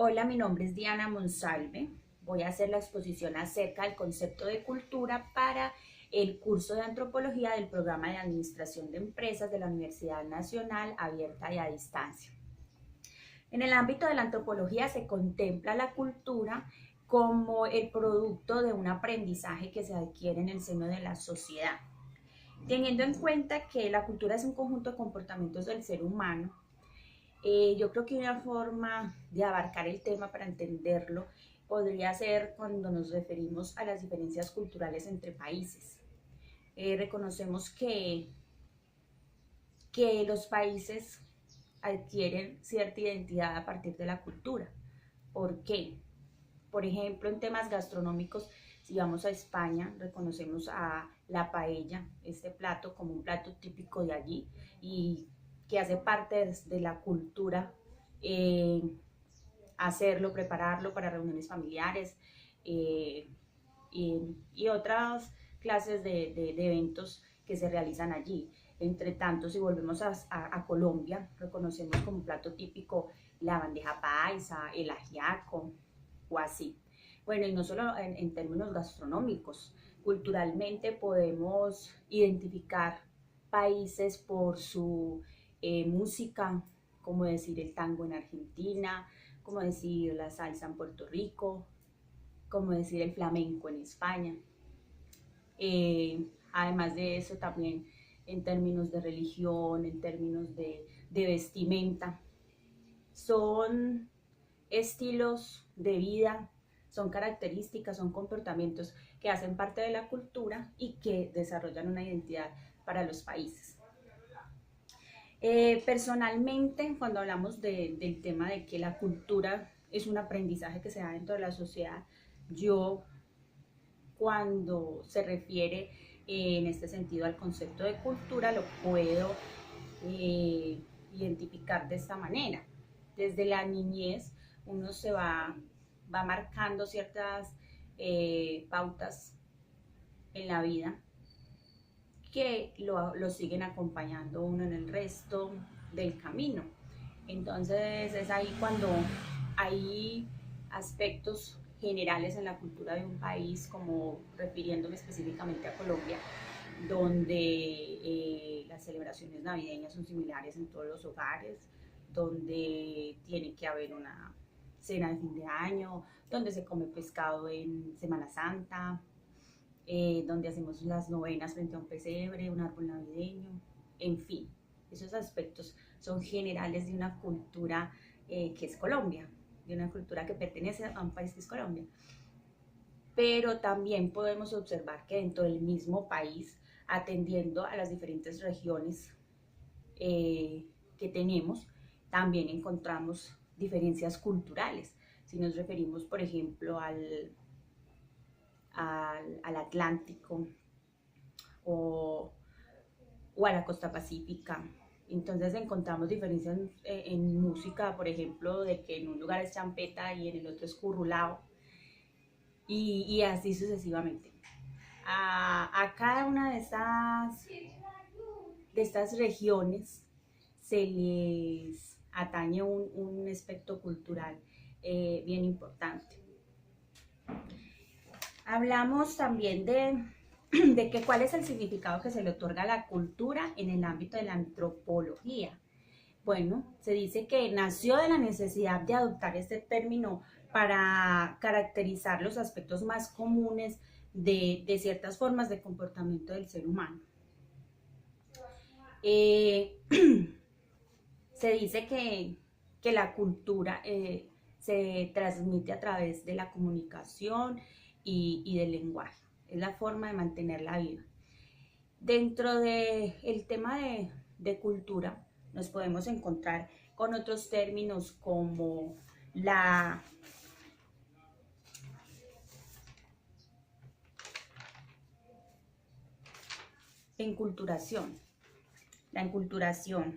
Hola, mi nombre es Diana Monsalve. Voy a hacer la exposición acerca del concepto de cultura para el curso de antropología del programa de administración de empresas de la Universidad Nacional Abierta y a Distancia. En el ámbito de la antropología se contempla la cultura como el producto de un aprendizaje que se adquiere en el seno de la sociedad. Teniendo en cuenta que la cultura es un conjunto de comportamientos del ser humano, yo creo que una forma de abarcar el tema para entenderlo podría ser cuando nos referimos a las diferencias culturales entre países. Reconocemos que los países adquieren cierta identidad a partir de la cultura. ¿Por qué? Por ejemplo, en temas gastronómicos, si vamos a España, reconocemos a la paella, este plato, como un plato típico de allí y que hace parte de la cultura, eh, hacerlo, prepararlo para reuniones familiares eh, y otras clases de eventos que se realizan allí. Entre tanto, si volvemos a Colombia, reconocemos como plato típico la bandeja paisa, el ajiaco o así. Bueno, y no solo en términos gastronómicos, culturalmente podemos identificar países por su música, como decir el tango en Argentina, como decir la salsa en Puerto Rico, como decir el flamenco en España. Además de eso, también en términos de religión, en términos de vestimenta, son estilos de vida, son características, son comportamientos que hacen parte de la cultura y que desarrollan una identidad para los países. Personalmente, cuando hablamos del tema de que la cultura es un aprendizaje que se da dentro de la sociedad, yo cuando se refiere en este sentido al concepto de cultura lo puedo identificar de esta manera. Desde la niñez uno va marcando ciertas pautas en la vida que lo siguen acompañando uno en el resto del camino. Entonces es ahí cuando hay aspectos generales en la cultura de un país, como refiriéndome específicamente a Colombia, donde las celebraciones navideñas son similares en todos los hogares, donde tiene que haber una cena de fin de año, donde se come pescado en Semana Santa, donde hacemos las novenas frente a un pesebre, un árbol navideño, en fin, esos aspectos son generales de una cultura que es Colombia, de una cultura que pertenece a un país que es Colombia. Pero también podemos observar que dentro del mismo país, atendiendo a las diferentes regiones que tenemos, también encontramos diferencias culturales. Si nos referimos, por ejemplo, al Atlántico o, o a la costa pacífica. Entonces encontramos diferencias en música, por ejemplo, de que en un lugar es champeta y en el otro es currulao, y así sucesivamente. A cada una de estas regiones se les atañe un aspecto cultural bien importante. Hablamos también de que cuál es el significado que se le otorga a la cultura en el ámbito de la antropología. Bueno, se dice que nació de la necesidad de adoptar este término para caracterizar los aspectos más comunes de ciertas formas de comportamiento del ser humano. Eh, se dice que la cultura se transmite a través de la comunicación y del lenguaje. Es la forma de mantenerla viva. Dentro del tema de cultura nos podemos encontrar con otros términos como la enculturación. La enculturación.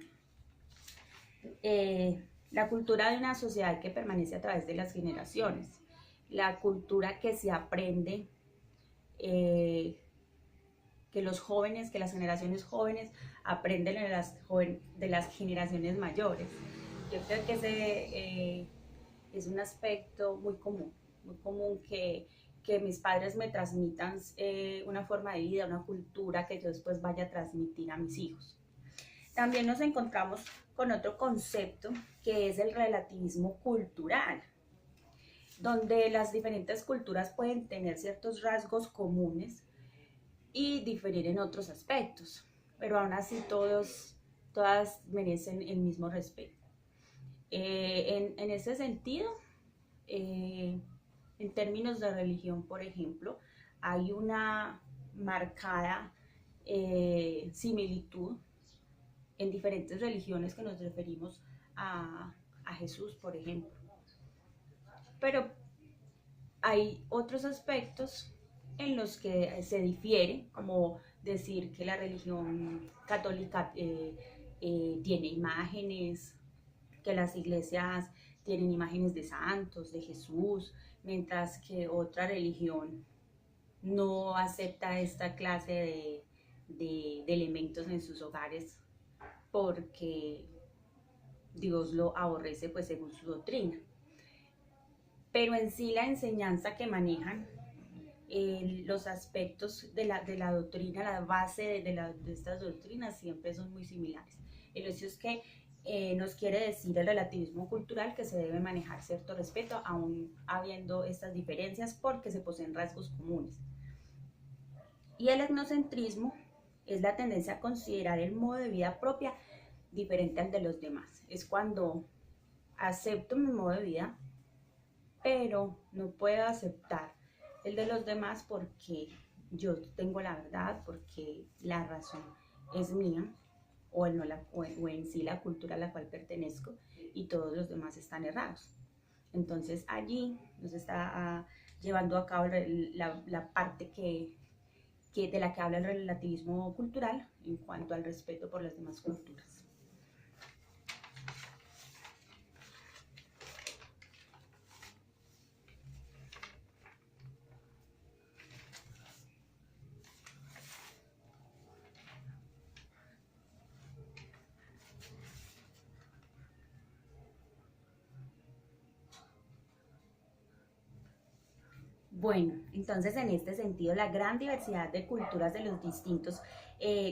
La cultura de una sociedad que permanece a través de las generaciones. La cultura que se aprende, que los jóvenes, que las generaciones jóvenes aprenden de las generaciones mayores. Yo creo que es un aspecto muy común que mis padres me transmitan una forma de vida, una cultura que yo después vaya a transmitir a mis hijos. También nos encontramos con otro concepto que es el relativismo cultural, donde las diferentes culturas pueden tener ciertos rasgos comunes y diferir en otros aspectos, pero aún así todas merecen el mismo respeto. En ese sentido, en términos de religión, por ejemplo, hay una marcada similitud en diferentes religiones que nos referimos a Jesús, por ejemplo. Pero hay otros aspectos en los que se difiere, como decir que la religión católica tiene imágenes, que las iglesias tienen imágenes de santos, de Jesús, mientras que otra religión no acepta esta clase de elementos en sus hogares porque Dios lo aborrece pues según su doctrina. Pero en sí la enseñanza que manejan, los aspectos de la doctrina, la base de estas doctrinas siempre son muy similares. El hecho es que nos quiere decir el relativismo cultural que se debe manejar cierto respeto aún habiendo estas diferencias porque se poseen rasgos comunes. Y el etnocentrismo es la tendencia a considerar el modo de vida propia diferente al de los demás. Es cuando acepto mi modo de vida, pero no puedo aceptar el de los demás porque yo tengo la verdad, porque la razón es mía, o en sí la cultura a la cual pertenezco, y todos los demás están errados. Entonces allí nos está llevando a cabo la parte de la que habla el relativismo cultural en cuanto al respeto por las demás culturas. Bueno, entonces en este sentido, la gran diversidad de culturas de los distintos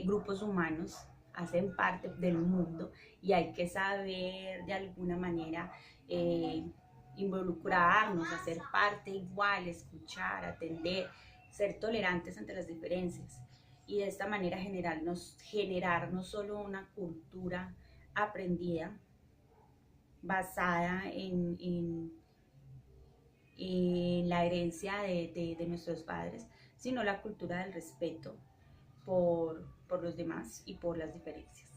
grupos humanos hacen parte del mundo y hay que saber de alguna manera involucrarnos, hacer parte igual, escuchar, atender, ser tolerantes ante las diferencias y de esta manera generar no solo una cultura aprendida basada la herencia de nuestros padres, sino la cultura del respeto por los demás y por las diferencias.